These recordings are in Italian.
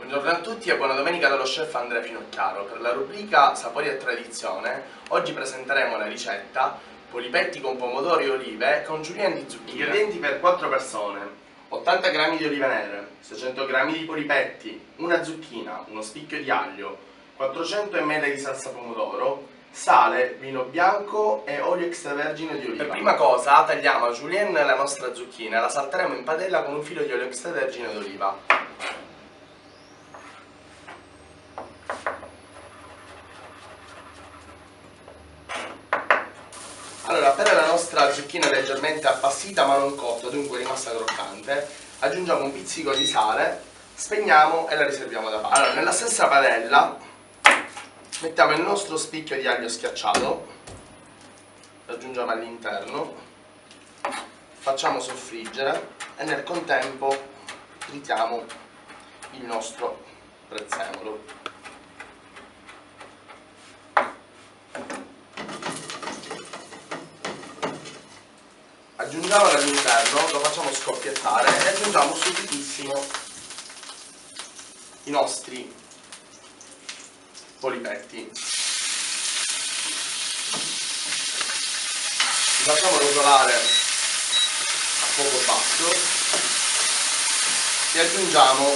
Buongiorno a tutti e buona domenica dallo chef Andrea Finocchiaro. Per la rubrica Sapori e Tradizione oggi presenteremo la ricetta polipetti con pomodori e olive con julienne di zucchine. Ingredienti per 4 persone: 80 g di olive nere, 600 g di polipetti, una zucchina, uno spicchio di aglio, 400 ml di salsa pomodoro, sale, vino bianco e olio extravergine di oliva. Per prima cosa tagliamo a julienne la nostra zucchina e la salteremo in padella con un filo di olio extravergine d'oliva. Allora, per la nostra zucchina leggermente appassita ma non cotta, dunque rimasta croccante, aggiungiamo un pizzico di sale, spegniamo e la riserviamo da parte. Allora, nella stessa padella mettiamo il nostro spicchio di aglio schiacciato, lo aggiungiamo all'interno, facciamo soffriggere e nel contempo tritiamo il nostro prezzemolo. Aggiungiamolo all'interno, lo facciamo scoppiettare e aggiungiamo subitissimo i nostri polipetti. Li facciamo rosolare a fuoco basso e aggiungiamo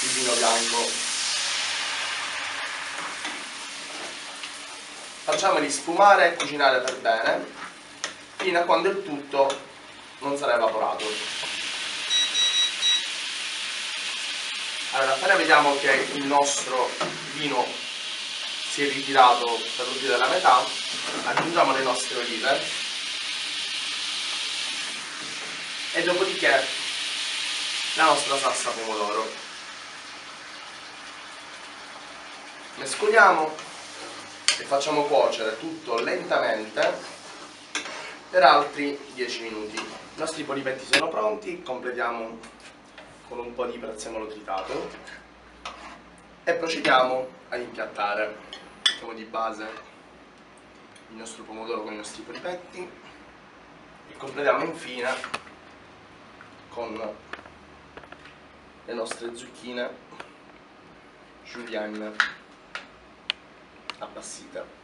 il vino bianco. Facciamoli sfumare e cucinare per bene fino a quando il tutto non sarà evaporato. Allora, appena vediamo che il nostro vino si è ritirato per lo più della metà, aggiungiamo le nostre olive e dopodiché la nostra salsa pomodoro. Mescoliamo e facciamo cuocere tutto lentamente per altri 10 minuti. I nostri polipetti sono pronti, completiamo con un po' di prezzemolo tritato e procediamo ad impiattare. Mettiamo di base il nostro pomodoro con i nostri polipetti e completiamo infine con le nostre zucchine julienne appassite.